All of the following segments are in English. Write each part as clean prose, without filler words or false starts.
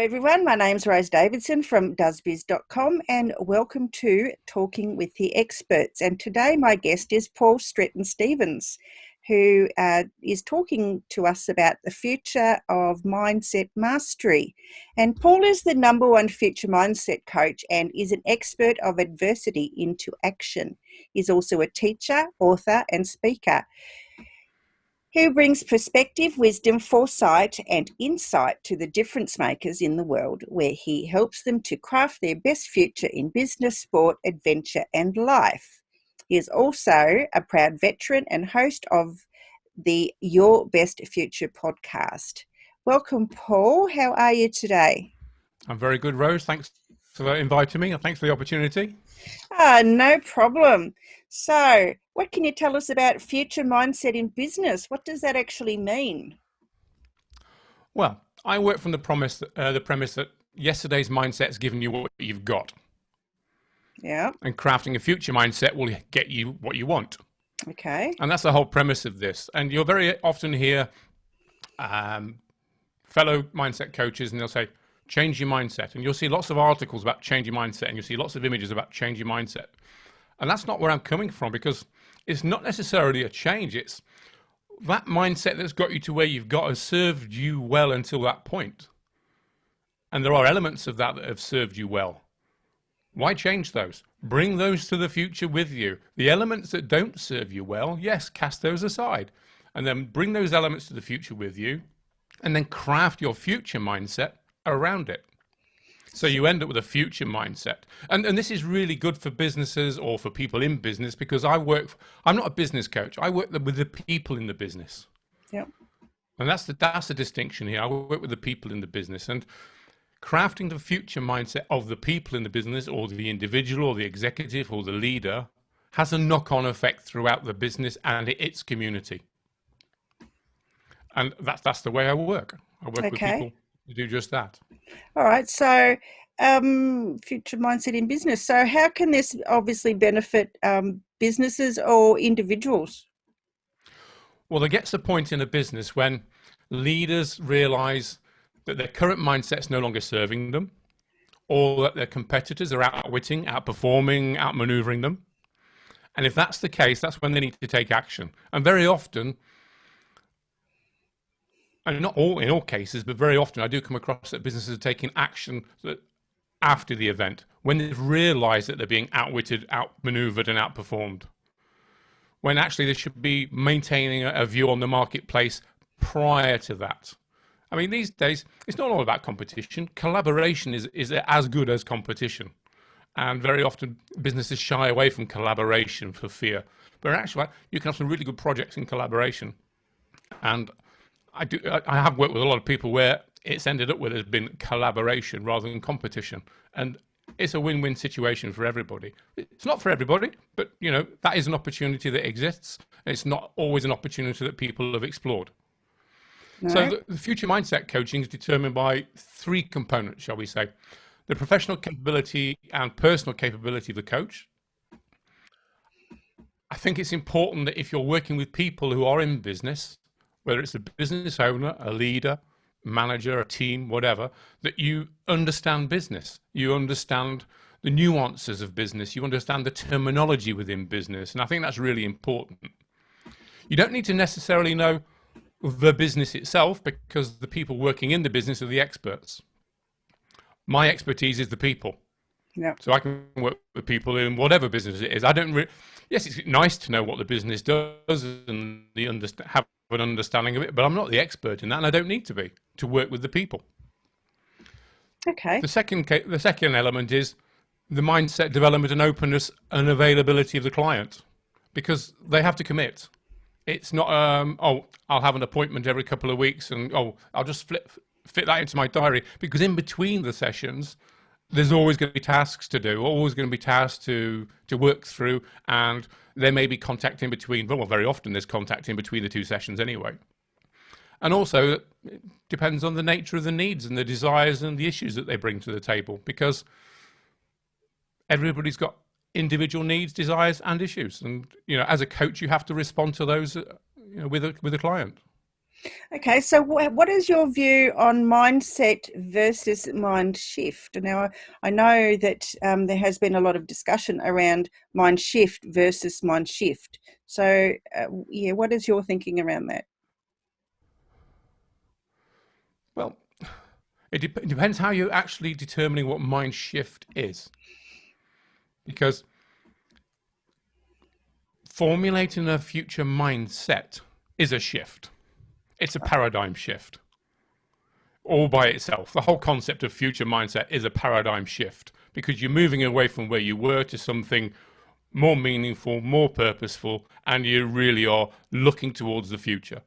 everyone, my name's Rose Davidson from doesbiz.com and welcome to Talking with the Experts. And today my guest is Paul Stretton-Stephens, who is talking to us about the future of mindset mastery. And Paul is the #1 future mindset coach and is an expert of adversity into action. He's also a teacher, author and speaker who brings perspective, wisdom, foresight and insight to the difference makers in the world, where he helps them to craft their best future in business, sport, adventure and life. He is also a proud veteran and host of the Your Best Future podcast. Welcome, Paul. How are you today? I'm very good, Rose. Thanks for inviting me and thanks for the opportunity. No problem. So, what can you tell us about future mindset in business? What does that actually mean? Well, I work from the premise that yesterday's mindset's given you what you've got. Yeah. And crafting a future mindset will get you what you want. Okay. And that's the whole premise of this. And you'll very often hear fellow mindset coaches and they'll say, change your mindset. And you'll see lots of articles about changing mindset and you'll see lots of images about changing mindset. And that's not where I'm coming from, because it's not necessarily a change. It's that mindset that's got you to where you've got has served you well until that point. And there are elements of that have served you well. Why change those? Bring those to the future with you. The elements that don't serve you well, yes, cast those aside. And then bring those elements to the future with you and then craft your future mindset around it. So you end up with a future mindset. And this is really good for businesses or for people in business, because I'm not a business coach. I work with the people in the business. Yeah. And that's the distinction here. I work with the people in the business, and crafting the future mindset of the people in the business or the individual or the executive or the leader has a knock-on effect throughout the business and its community. And that's the way I work. I work with people to do just that. All right. So, future mindset in business. So, how can this obviously benefit businesses or individuals? Well, there gets a point in a business when leaders realize that their current mindset's no longer serving them, or that their competitors are outwitting, outperforming, outmaneuvering them. And if that's the case, that's when they need to take action. And very often, and not all in all cases, but very often I do come across that businesses are taking action after the event, when they've realized that they're being outwitted, outmaneuvered and outperformed. When actually they should be maintaining a view on the marketplace prior to that. I mean, these days, it's not all about competition. Collaboration is as good as competition. And very often businesses shy away from collaboration for fear. But actually, you can have some really good projects in collaboration. And I have worked with a lot of people where it's ended up with there's been collaboration rather than competition. And it's a win-win situation for everybody. It's not for everybody, but that is an opportunity that exists. And it's not always an opportunity that people have explored. No. So the future mindset coaching is determined by 3 components, shall we say. The professional capability and personal capability of the coach. I think it's important that if you're working with people who are in business, whether it's a business owner, a leader, manager, a team, whatever, that you understand business. You understand the nuances of business. You understand the terminology within business. And I think that's really important. You don't need to necessarily know the business itself, because the people working in the business are the experts. My expertise is the people. Yeah. So I can work with people in whatever business it is. Yes, it's nice to know what the business does and have an understanding of it, but I'm not the expert in that, and I don't need to be to work with the people. Okay. The second element is the mindset development and openness and availability of the client, because they have to commit. It's not, I'll have an appointment every couple of weeks and, I'll just fit that into my diary, because in between the sessions, there's always going to be tasks to do, always going to be tasks to work through, and there may be contact in between. Well, very often there's contact in between the 2 sessions anyway. And also, it depends on the nature of the needs and the desires and the issues that they bring to the table, because everybody's got individual needs, desires and issues. And, as a coach, you have to respond to those, with a client. Okay, so what is your view on mindset versus mind shift? Now, I know that there has been a lot of discussion around mind shift versus mind shift. So, yeah, what is your thinking around that? Well, it depends how you're actually determining what mind shift is. Because formulating a future mindset is a shift. It's a paradigm shift all by itself. The whole concept of future mindset is a paradigm shift because you're moving away from where you were to something more meaningful, more purposeful, and you really are looking towards the future.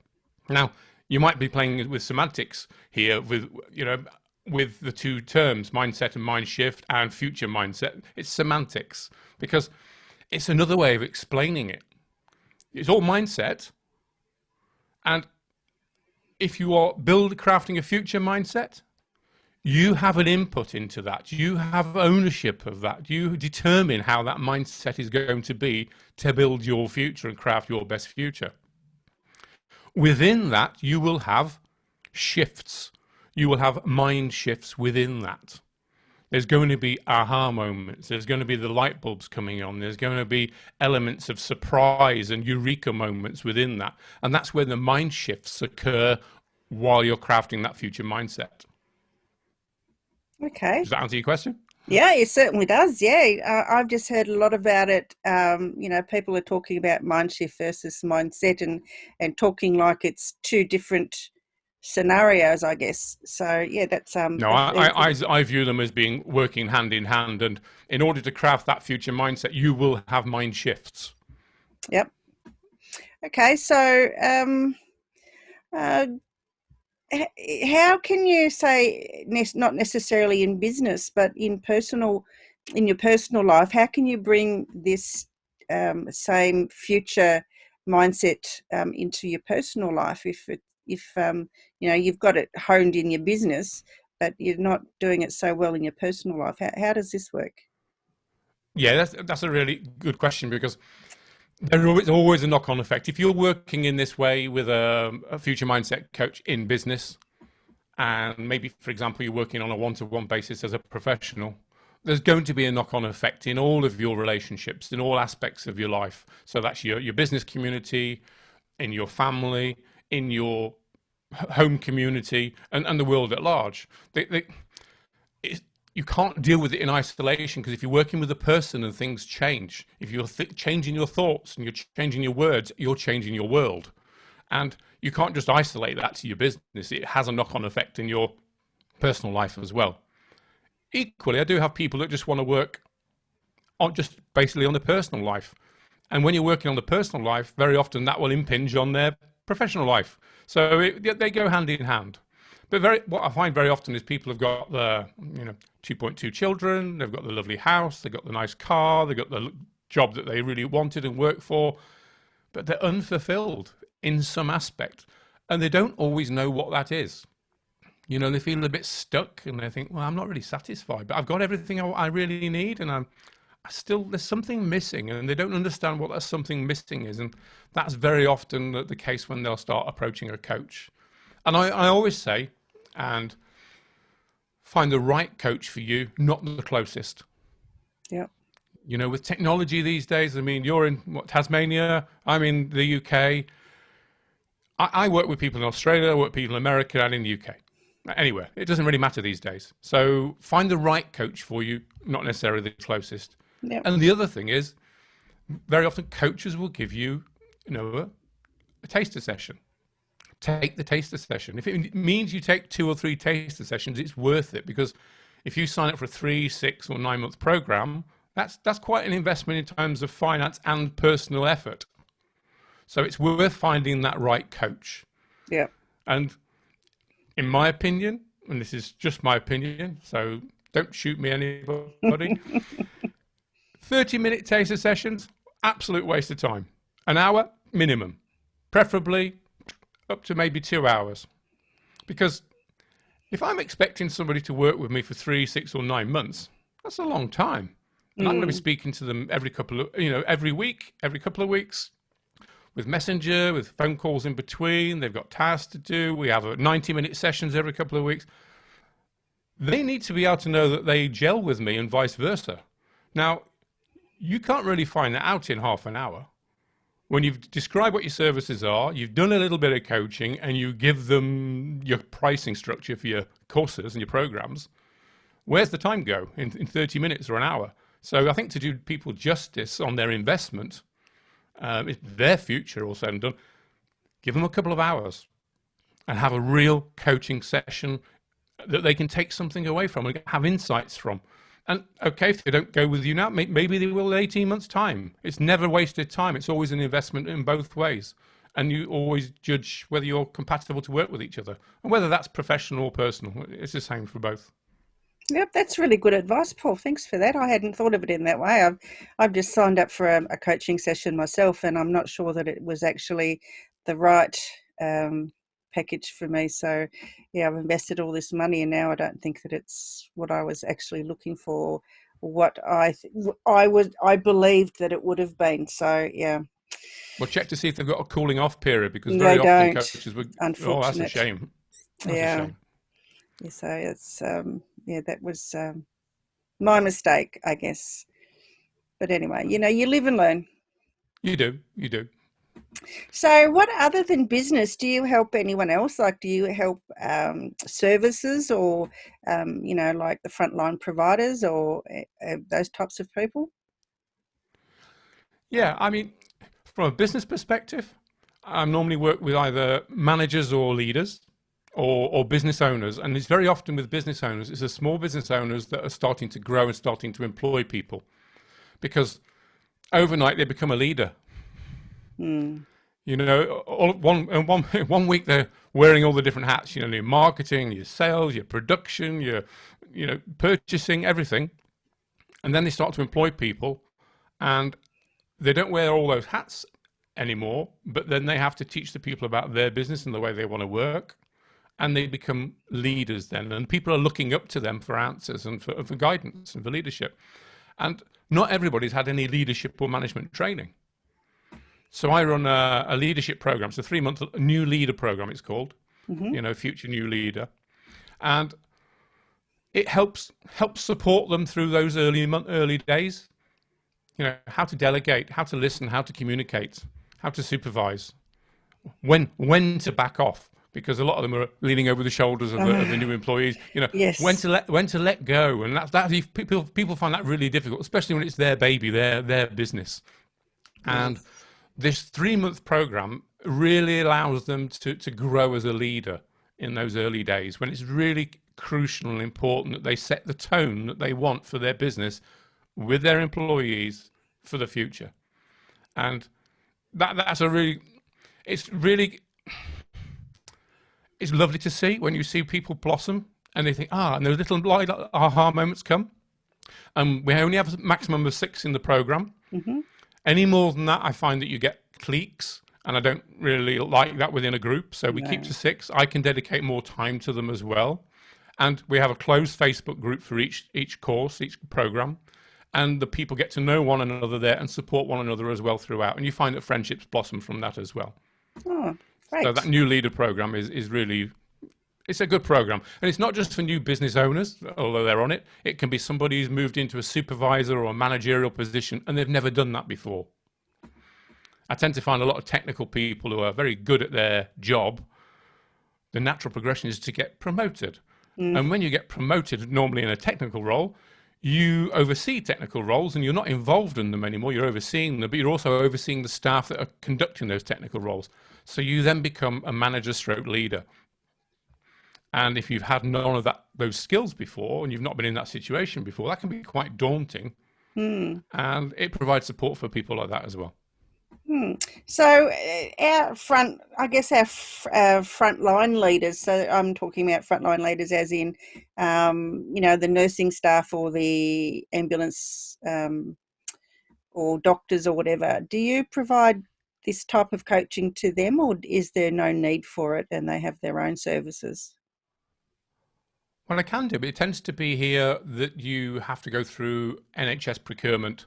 Now, you might be playing with semantics here with the two terms, mindset and mind shift and future mindset. It's semantics because it's another way of explaining it. It's all mindset. And if you are crafting a future mindset, you have an input into that. You have ownership of that. You determine how that mindset is going to be to build your future and craft your best future. Within that, you will have shifts. You will have mind shifts within that. There's going to be aha moments. There's going to be the light bulbs coming on. There's going to be elements of surprise and eureka moments within that. And that's where the mind shifts occur while you're crafting that future mindset. Okay. Does that answer your question? Yeah, it certainly does. Yeah, I've just heard a lot about it. People are talking about mind shift versus mindset, and talking like it's two different scenarios, I guess. So yeah, No, that's very good. I view them as being working hand in hand. And in order to craft that future mindset, you will have mind shifts. Yep. Okay, so uh, how can you say, not necessarily in business, but in your personal life, how can you bring this same future mindset into your personal life if you've got it honed in your business, but you're not doing it so well in your personal life? How does this work? Yeah, that's a really good question because there is always a knock-on effect. If you're working in this way with a future mindset coach in business, and maybe, for example, you're working on a one-to-one basis as a professional, there's going to be a knock-on effect in all of your relationships, in all aspects of your life. So that's your business community, in your family, in your home community, and the world at large. You can't deal with it in isolation because if you're working with a person and things change, if you're changing your thoughts and you're changing your words, you're changing your world. And you can't just isolate that to your business. It has a knock-on effect in your personal life as well. Equally, I do have people that just want to work on just basically on the personal life. And when you're working on the personal life, very often that will impinge on their professional life. So they go hand in hand. But what I find very often is people have got the 2.2 children, they've got the lovely house, they've got the nice car, they've got the job that they really wanted and worked for, but they're unfulfilled in some aspect, and they don't always know what that is. They feel a bit stuck, and they think, well, I'm not really satisfied, but I've got everything I really need, and there's something missing, and they don't understand what that something missing is, and that's very often the case when they'll start approaching a coach. And I always say, and find the right coach for you, not the closest. Yeah. With technology these days, I mean, you're in Tasmania, I'm in the UK. I work with people in Australia, I work with people in America and in the UK. Anywhere. It doesn't really matter these days. So find the right coach for you, not necessarily the closest. Yeah. And the other thing is, very often coaches will give you, a taster session. Take the taster session. If it means you take 2 or 3 taster sessions, it's worth it, because if you sign up for a 3, 6 or 9 month program, that's quite an investment in terms of finance and personal effort. So it's worth finding that right coach. Yeah. And in my opinion, and this is just my opinion, so don't shoot me anybody, 30-minute taster sessions, absolute waste of time. An hour minimum, preferably up to maybe 2 hours. Because if I'm expecting somebody to work with me for 3, 6 or 9 months, that's a long time. And I'm going to be speaking to them every week, every couple of weeks. with Messenger, with phone calls in between. They've got tasks to do. We have 90-minute sessions every couple of weeks. They need to be able to know that they gel with me and vice versa. Now, you can't really find that out in half an hour. When you've described what your services are, you've done a little bit of coaching, and you give them your pricing structure for your courses and your programs, where's the time go in 30 minutes or an hour? So I think to do people justice on their investment, their future all said and done, give them a couple of hours and have a real coaching session that they can take something away from and have insights from. And okay, if they don't go with you now, maybe they will in 18 months' time. It's never wasted time. It's always an investment in both ways. And you always judge whether you're compatible to work with each other. And whether that's professional or personal, it's the same for both. Yep, that's really good advice, Paul. Thanks for that. I hadn't thought of it in that way. I've just signed up for a coaching session myself, and I'm not sure that it was actually the right package for me. So, yeah, I've invested all this money, and now I don't think that it's what I was actually looking for, what I believed that it would have been. So, yeah. Well, check to see if they've got a cooling off period, because They very often don't, coaches would, oh, that's a unfortunate. shame. That's a Yeah. shame. Yeah, so it's yeah, that was my mistake, I guess. But anyway, you live and learn. You do. You do. So, what other than business do you help anyone else? Like, do you help services or, like the frontline providers or those types of people? Yeah, I mean, from a business perspective, I normally work with either managers or leaders or business owners. And it's very often with business owners, it's the small business owners that are starting to grow and starting to employ people, because overnight they become a leader. Mm. One week they're wearing all the different hats, your marketing, your sales, your production, your, purchasing, everything. And then they start to employ people, and they don't wear all those hats anymore, but then they have to teach the people about their business and the way they want to work. And they become leaders then. And people are looking up to them for answers and for guidance and for leadership. And not everybody's had any leadership or management training. So I run a leadership program. It's a 3-month new leader program, it's called, Future New Leader. And it helps support them through those early days. How to delegate, how to listen, how to communicate, how to supervise, when to back off, because a lot of them are leaning over the shoulders of the new employees. Yes. When to let go, and people find that really difficult, especially when it's their baby, their business. And Yes. this 3-month program really allows them to grow as a leader in those early days, when it's really crucial and important that they set the tone that they want for their business with their employees for the future. And that's it's lovely to see when you see people blossom and they think, and those little aha moments come. And we only have a maximum of 6 in the program. Mm-hmm. Any more than that, I find that you get cliques, and I don't really like that within a group. So we keep No. to 6. I can dedicate more time to them as well. And we have a closed Facebook group for each course, each program. And the people get to know one another there and support one another as well throughout. And you find that friendships blossom from that as well. Oh, great. So that new leader program is really, it's a good program. And it's not just for new business owners, although they're on it. It can be somebody who's moved into a supervisor or a managerial position and they've never done that before. I tend to find a lot of technical people who are very good at their job. The natural progression is to get promoted. And when you get promoted, normally in a technical role, you oversee technical roles and you're not involved in them anymore. You're overseeing them, but you're also overseeing the staff that are conducting those technical roles. So you then become a manager stroke leader. And if you've had none of those skills before and you've not been in that situation before, that can be quite daunting. And it provides support for people like that as well. So our frontline leaders. So I'm talking about frontline leaders, as in, the nursing staff or the ambulance or doctors or whatever. Do you provide this type of coaching to them, or is there no need for it and they have their own services? Well, I can do, but it tends to be here that you have to go through NHS procurement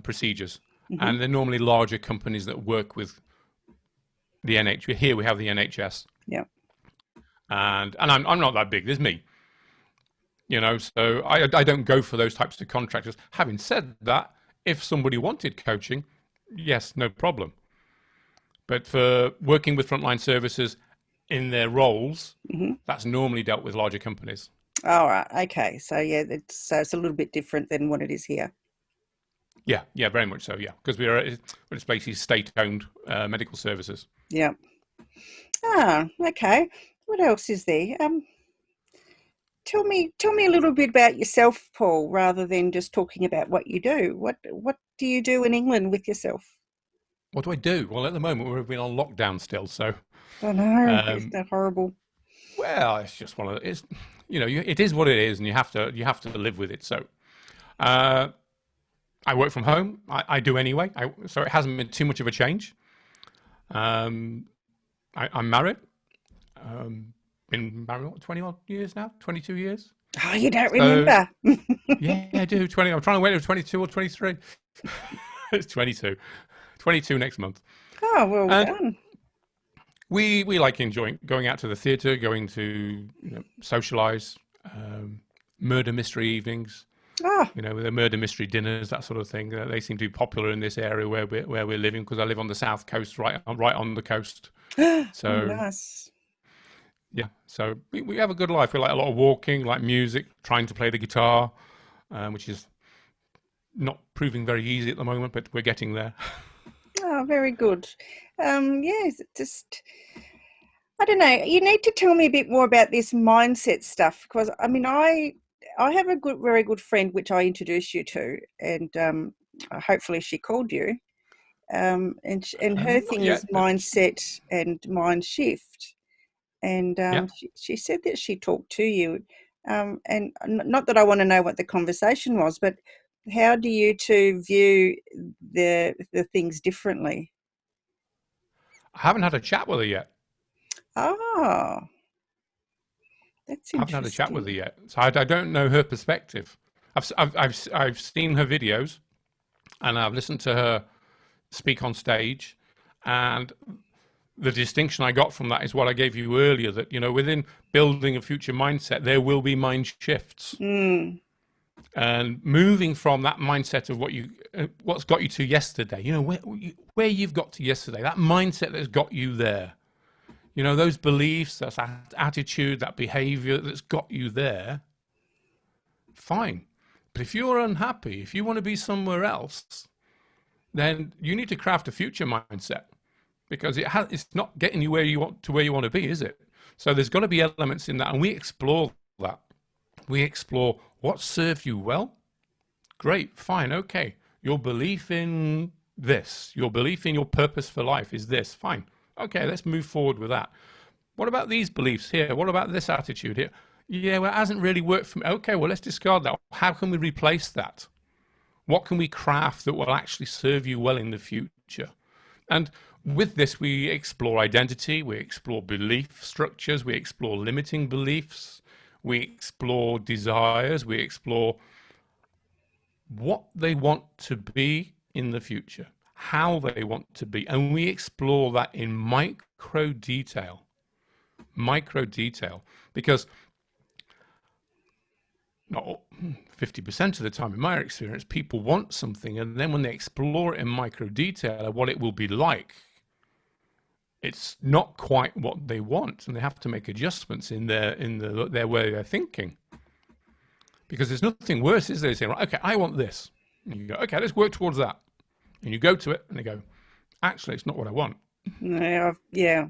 procedures. Mm-hmm. And they're normally larger companies that work with the NHS. Here we have the NHS, Yeah. and I'm not that big. There's me, so I don't go for those types of contractors. Having said that, if somebody wanted coaching, yes, no problem. But for working with frontline services in their roles, Mm-hmm. that's normally dealt with larger companies. All right. Okay. So yeah, it's a little bit different than what it is here. Yeah, very much so. Yeah, because it's basically state-owned medical services. Yeah. Ah, okay. What else is there? Tell me a little bit about yourself, Paul, rather than just talking about what you do. What do you do in England with yourself? What do I do? Well, at the moment we've been on lockdown still, so I know, isn't um, that horrible? well, it's just one of the, it's it is what it is, and you have to live with it. So uh, I work from home. I do anyway. So it hasn't been too much of a change. Um, I'm married. Been married what, 21 years now, 22 years. Oh, you don't So remember? yeah, I do 20. I'm trying to wait for 22 or 23. It's 22, 22 next month, Oh, well and done. we like enjoying going out to the theatre, going to socialise, murder mystery evenings. Oh, With the murder mystery dinners, that sort of thing. They seem to be popular in this area where we're living because I live on the south coast, right on the coast. oh, So nice. yeah, so we have a good life. We like a lot of walking, like music, trying to play the guitar, which is not proving very easy at the moment, but we're getting there. Oh, very good. Yes, just I don't know. You need to tell me a bit more about this mindset stuff because I mean, I have a very good friend which I introduced you to, and hopefully she called you. And her Not thing is yet, but mindset and mind shift. And yeah. she said that she talked to you. And not that I want to know what the conversation was, but how do you two view the things differently? I haven't had a chat with her yet. Oh, that's I haven't had a chat with her interesting. yet, so I don't know her perspective. I've seen her videos and I've listened to her speak on stage, and the distinction I got from that is what I gave you earlier, that within building a future mindset there will be mind shifts, Mm, and moving from that mindset of what's got you to yesterday, where you've got to yesterday, that mindset that's got you there, those beliefs, that attitude, that behavior that's got you there, fine. But if you're unhappy, if you want to be somewhere else, then you need to craft a future mindset, because it's not getting you where you want to be, is it? So there's got to be elements in that, and we explore that. We explore what served you well. Great, fine, okay. Your belief in this, your belief in your purpose for life is this, fine. Okay, let's move forward with that. What about these beliefs here? What about this attitude here? Yeah, well, it hasn't really worked for me. Okay, well, let's discard that. How can we replace that? What can we craft that will actually serve you well in the future? And with this, we explore identity, we explore belief structures, we explore limiting beliefs, we explore desires, we explore what they want to be in the future, how they want to be. And we explore that in micro detail, because not 50% of the time, in my experience, people want something, and then when they explore it in micro detail of what it will be like, it's not quite what they want, and they have to make adjustments in their way they're thinking. Because there's nothing worse, is there? Saying, right, okay, I want this. And you go, okay, let's work towards that. And you go to it, and they go, actually, it's not what I want. yeah, yeah.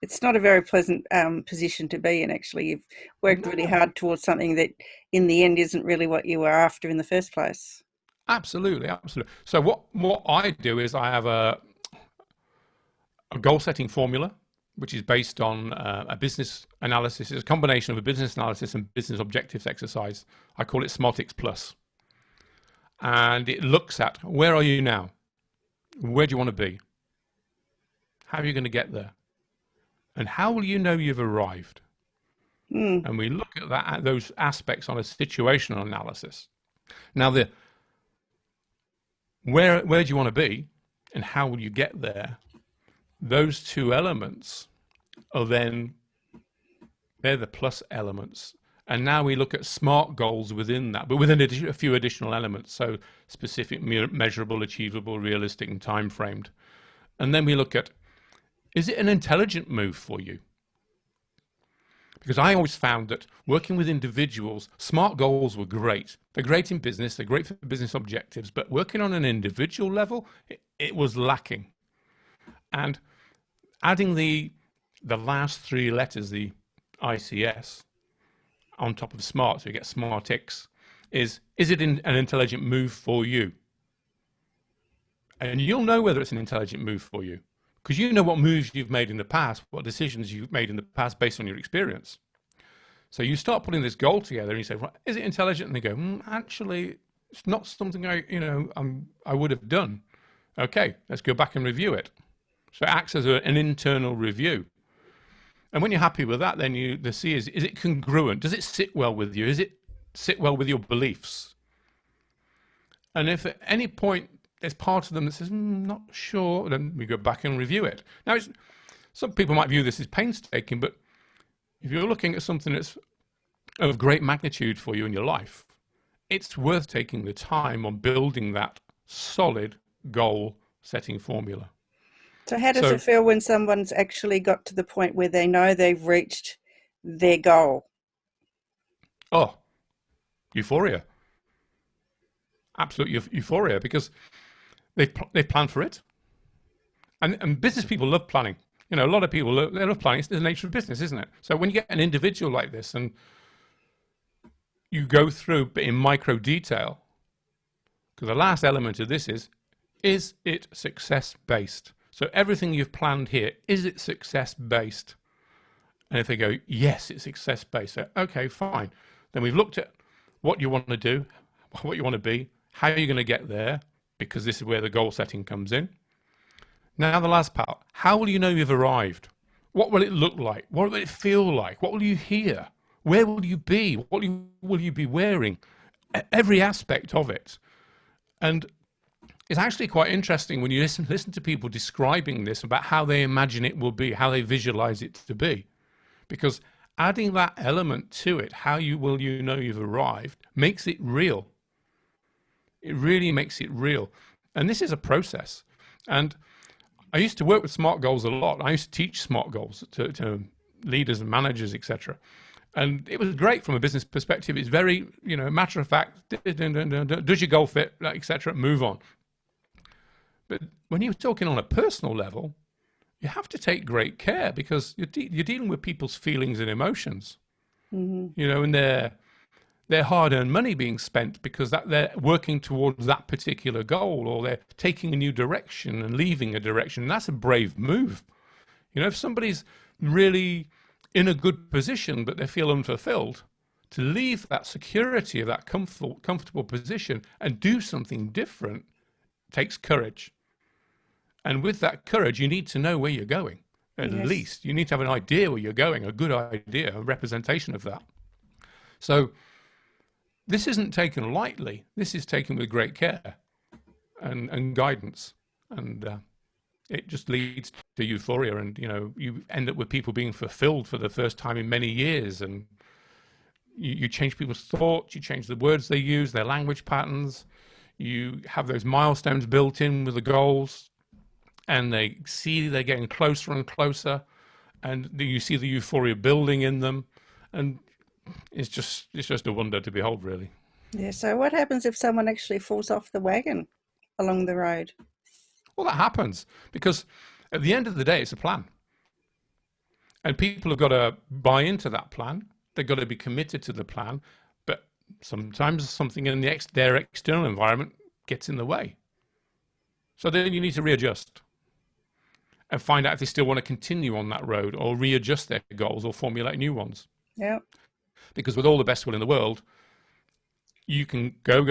It's not a very pleasant position to be in, actually. You've worked really No, hard towards something that in the end isn't really what you were after in the first place. absolutely, absolutely. So what I do is I have a goal setting formula, which is based on a business analysis. It's a combination of a business analysis and business objectives exercise. I call it Smartix Plus. And it looks at, where are you now? Where do you want to be? How are you going to get there? And how will you know you've arrived? Mm, And we look at those aspects on a situational analysis. Now, where do you want to be and how will you get there? Those two elements are then, they're the plus elements. And now we look at SMART goals within that, but within a few additional elements. So specific, measurable, achievable, realistic, and time framed. And then we look at, is it an intelligent move for you? Because I always found that working with individuals, SMART goals were great. They're great in business, they're great for business objectives, but working on an individual level, it was lacking. And adding the last three letters, the ICS, on top of SMART, so you get SMART-X, is it an intelligent move for you? And you'll know whether it's an intelligent move for you, because you know what moves you've made in the past, what decisions you've made in the past based on your experience. So you start putting this goal together and you say, well, is it intelligent? And they go, actually, it's not something I would have done. Okay, let's go back and review it. So it acts as an internal review. And when you're happy with that, then the C is it congruent? Does it sit well with you? Is it sit well with your beliefs? And if at any point there's part of them that says, not sure, then we go back and review it. Now, some people might view this as painstaking, but if you're looking at something that's of great magnitude for you in your life, it's worth taking the time on building that solid goal setting formula. So how does it feel when someone's actually got to the point where they know they've reached their goal? Oh, euphoria. Absolute euphoria, because they've planned for it. And business people love planning. You know, a lot of people, they love planning. It's the nature of business, isn't it? So when you get an individual like this and you go through in micro detail, because the last element of this is it success-based? So everything you've planned here, is it success-based? And if they go, yes, it's success-based, so, okay, fine. Then we've looked at what you want to do, what you want to be, how you're going to get there, because this is where the goal setting comes in. Now the last part, how will you know you've arrived? What will it look like? What will it feel like? What will you hear? Where will you be? What will you be wearing? Every aspect of it. And it's actually quite interesting when you listen to people describing this about how they imagine it will be, how they visualize it to be. Because adding that element to it, how you know you've arrived, makes it real. It really makes it real. And this is a process. And I used to work with SMART goals a lot. I used to teach SMART goals to leaders and managers, etc. And it was great from a business perspective. It's very, matter of fact, does your goal fit, etc., move on. But when you're talking on a personal level, you have to take great care, because you're dealing with people's feelings and emotions, and their hard-earned money being spent because they're working towards that particular goal, or they're taking a new direction and leaving a direction. And that's a brave move. If somebody's really in a good position but they feel unfulfilled, to leave that security of that comfortable position and do something different takes courage. And with that courage, you need to know where you're going. At least you need to have an idea where you're going, a good idea, a representation of that. So this isn't taken lightly. This is taken with great care and guidance. And it just leads to euphoria. And, you end up with people being fulfilled for the first time in many years. And you change people's thoughts, you change the words they use, their language patterns. You have those milestones built in with the goals. And they see they're getting closer and closer, and you see the euphoria building in them, and it's just a wonder to behold, really. Yeah. So what happens if someone actually falls off the wagon along the road? Well, that happens because at the end of the day, it's a plan, and people have got to buy into that plan. They've got to be committed to the plan, but sometimes something in their external environment gets in the way. So then you need to readjust and find out if they still want to continue on that road, or readjust their goals, or formulate new ones. Yeah. Because with all the best will in the world, you can go,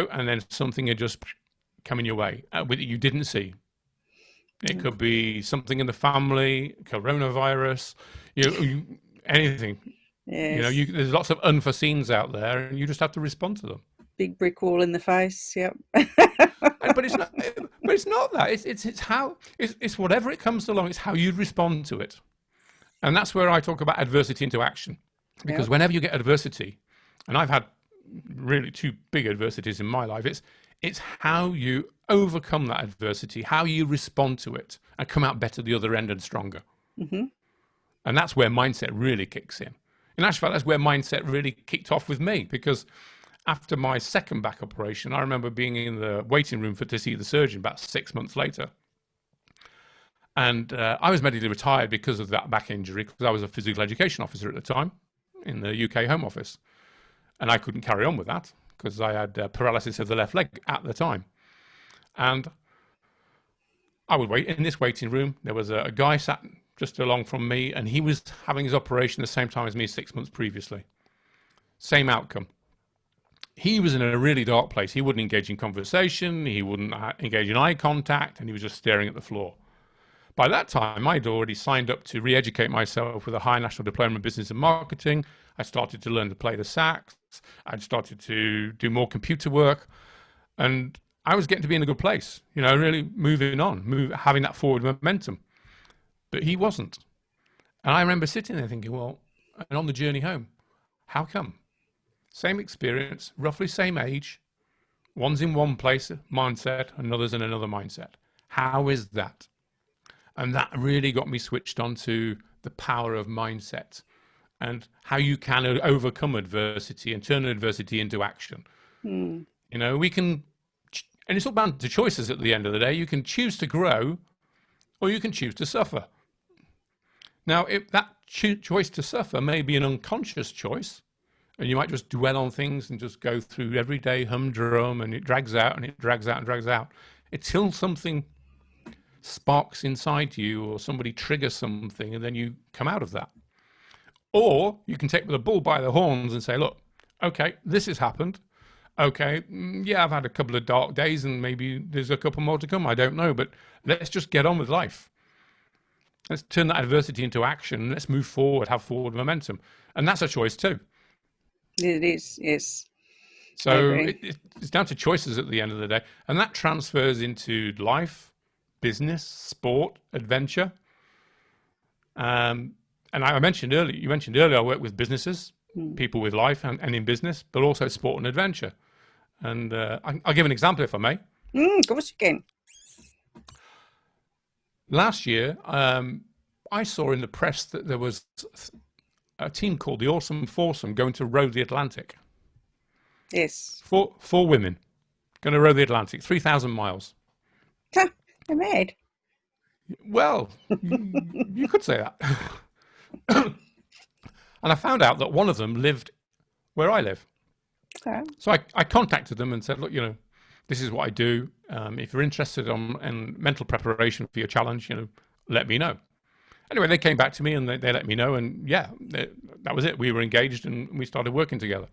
and then something will just come in your way that you didn't see. It could be something in the family, coronavirus, anything. Yes. There's lots of unforeseens out there, and you just have to respond to them. Big brick wall in the face. Yep. But it's not. But it's not that. It's how it's whatever it comes along. It's how you respond to it, and that's where I talk about adversity into action. Because Yep. whenever you get adversity, and I've had really two big adversities in my life, it's how you overcome that adversity, how you respond to it, and come out better the other end and stronger. Mm-hmm. And that's where mindset really kicks in. In actual fact, that's where mindset really kicked off with me, because after my second back operation, I remember being in the waiting room to see the surgeon about 6 months later. And I was medically retired because of that back injury, because I was a physical education officer at the time in the UK Home Office. And I couldn't carry on with that because I had paralysis of the left leg at the time. And I would wait in this waiting room. There was a guy sat just along from me, and he was having his operation the same time as me 6 months previously. Same outcome. He was in a really dark place. He wouldn't engage in conversation. He wouldn't engage in eye contact, and he was just staring at the floor. By that time, I'd already signed up to re-educate myself with a high national diploma in business and marketing. I started to learn to play the sax. I'd started to do more computer work, and I was getting to be in a good place, really moving on, having that forward momentum. But he wasn't. And I remember sitting there thinking, well, and on the journey home, how come? Same experience, roughly same age. One's in one place, mindset, another's in another mindset. How is that? And that really got me switched on to the power of mindset and how you can overcome adversity and turn adversity into action. Mm. We can, and it's all down to choices at the end of the day. You can choose to grow or you can choose to suffer. Now, if that choice to suffer may be an unconscious choice, and you might just dwell on things and just go through every day humdrum, and it drags out and it drags out and drags out until something sparks inside you or somebody triggers something, and then you come out of that. Or you can take the bull by the horns and say, look, okay, this has happened. Okay, yeah, I've had a couple of dark days and maybe there's a couple more to come. I don't know, but let's just get on with life. Let's turn that adversity into action. Let's move forward, have forward momentum. And that's a choice too. It is, yes. So it's down to choices at the end of the day. And that transfers into life, business, sport, adventure. And you mentioned earlier, I work with businesses, people with life and in business, but also sport and adventure. And I'll give an example if I may. Of course you can. Last year, I saw in the press that there was a team called the Awesome Foursome going to row the Atlantic. Yes. Four women going to row the Atlantic, 3,000 miles. They're mad. Well, you could say that. And I found out that one of them lived where I live. Okay. So I contacted them and said, look, this is what I do. If you're interested in mental preparation for your challenge, let me know. Anyway, they came back to me and they let me know. And yeah, that was it. We were engaged and we started working together.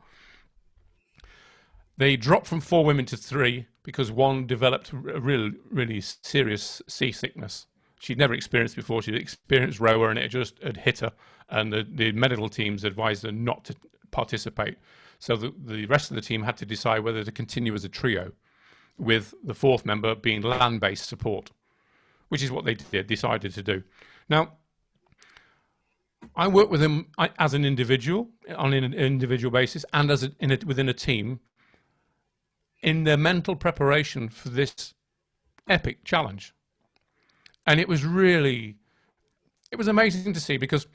They dropped from 4 women to 3 because one developed a really, really serious seasickness. She'd never experienced before. She'd experienced rower and it had hit her. And the medical teams advised her not to participate. So the rest of the team had to decide whether to continue as a trio, with the 4th member being land-based support, which is what they decided to do. Now, I work with them as an individual, on an individual basis, and within a team, in their mental preparation for this epic challenge. And it was amazing to see, because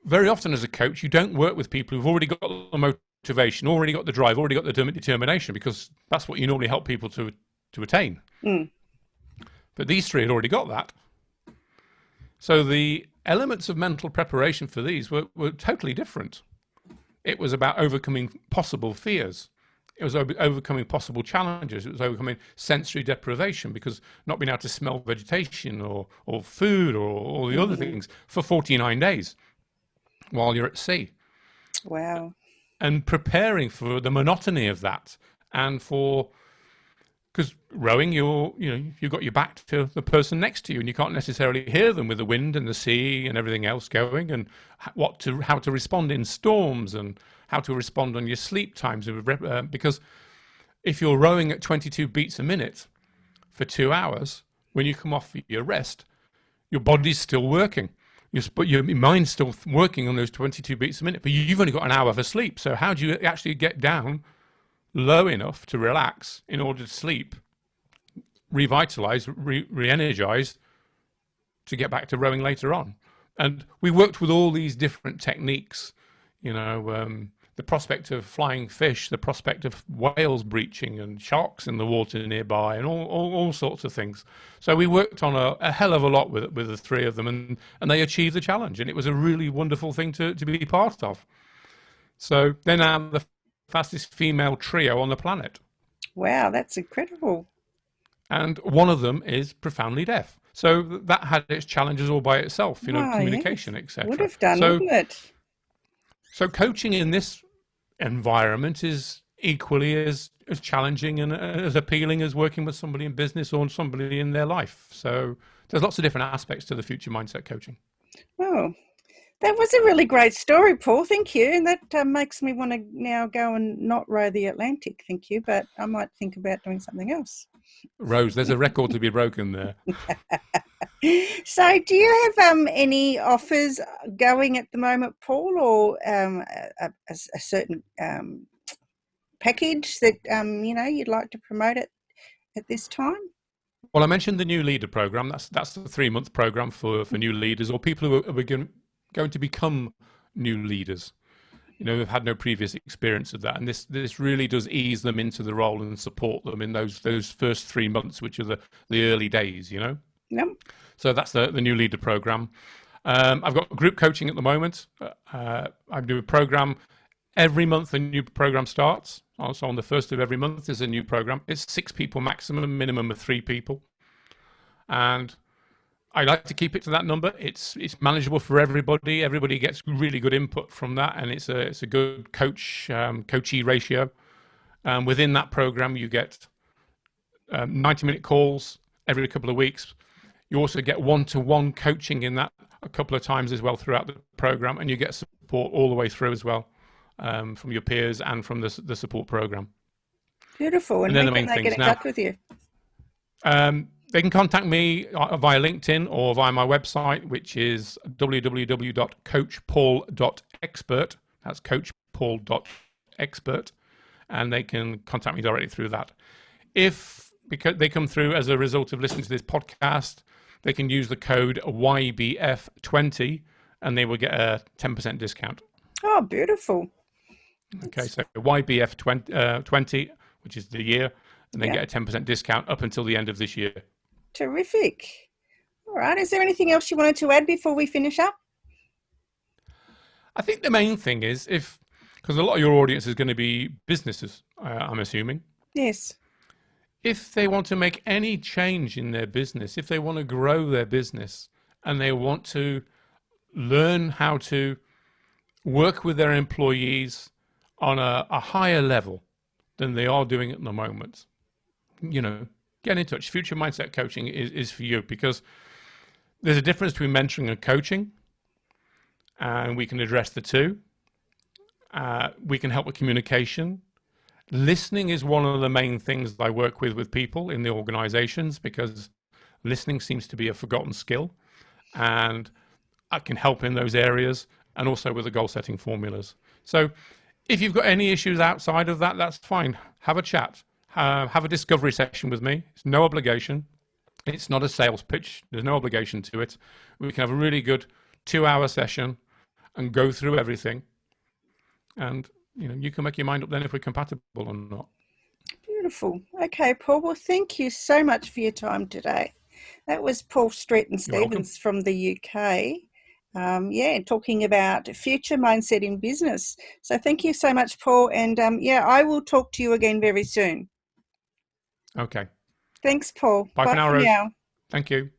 very often as a coach, you don't work with people who've already got the motivation, already got the drive, already got the determination, because that's what you normally help people to attain. Mm. But these 3 had already got that. So the elements of mental preparation for these were totally different. It was about overcoming possible fears. It was overcoming possible challenges. It was overcoming sensory deprivation, because not being able to smell vegetation or food or all the other things for 49 days while you're at sea. Wow. And preparing for the monotony of that, and because rowing, you've got your back to the person next to you, and you can't necessarily hear them with the wind and the sea and everything else going, and how to respond in storms, and how to respond on your sleep times, because if you're rowing at 22 beats a minute for 2 hours, when you come off for your rest, your body's still working. But your mind's still working on those 22 beats a minute, but you've only got an hour for sleep. So how do you actually get down low enough to relax in order to sleep, revitalize, re-energize to get back to rowing later on? And we worked with all these different techniques, the prospect of flying fish, the prospect of whales breaching and sharks in the water nearby, and all sorts of things. So we worked on a hell of a lot with the three of them, and they achieved the challenge, and it was a really wonderful thing to be part of. So they're now the fastest female trio on the planet. Wow, that's incredible. And one of them is profoundly deaf. So that had its challenges all by itself, communication, Yes. etc. Would have done, So, wouldn't it? so coaching in this environment is equally as challenging and as appealing as working with somebody in business or somebody in their life. So there's lots of different aspects to the future mindset coaching. Oh, that was a really great story, Paul. Thank you. And that makes me want to now go and not row the Atlantic. Thank you. But I might think about doing something else. Rose, there's a record to be broken there. So do you have any offers going at the moment, Paul, or a certain package that, you'd like to promote at this time? Well, I mentioned the new leader program. That's the 3-month program for new leaders or people who are going to become new leaders. Who've had no previous experience of that, and this really does ease them into the role and support them in those first 3 months, which are the early days. Yep. So that's the new leader program. I've got group coaching at the moment. I do a program every month. A new program starts. Also on the first of every month is a new program. It's 6 people maximum, minimum of 3 people, and I like to keep it to that number. It's manageable for everybody. Everybody gets really good input from that, and it's a good coachee ratio. Within that program, you get 90-minute calls every couple of weeks. You also get one-to-one coaching in that a couple of times as well throughout the program, and you get support all the way through as well from your peers and from the support program. Beautiful. And then how can they get in touch with you? They can contact me via LinkedIn or via my website, which is www.coachpaul.expert. That's coachpaul.expert. And they can contact me directly through that. Because they come through as a result of listening to this podcast, they can use the code YBF20 and they will get a 10% discount. Oh, beautiful. Okay, so YBF20, which is the year, and they get a 10% discount up until the end of this year. Terrific. All right. Is there anything else you wanted to add before we finish up? I think the main thing is because a lot of your audience is going to be businesses, I'm assuming. Yes. If they want to make any change in their business, if they want to grow their business and they want to learn how to work with their employees on a higher level than they are doing at the moment, get in touch. Future Mindset Coaching is for you, because there's a difference between mentoring and coaching, and we can address the two. We can help with communication. Listening is one of the main things I work with people in the organizations, because listening seems to be a forgotten skill, and I can help in those areas, and also with the goal setting formulas. So if you've got any issues outside of that, that's fine. Have a chat. Have a discovery session with me. It's no obligation. It's not a sales pitch. There's no obligation to it. We can have a really good 2-hour session and go through everything. And you can make your mind up then if we're compatible or not. Beautiful. Okay, Paul. Well, thank you so much for your time today. That was Paul Stretton-Stephens from the UK. Talking about future mindset in business. So thank you so much, Paul. And I will talk to you again very soon. Okay. Thanks, Paul. Bye for now, Rose. Now. Thank you.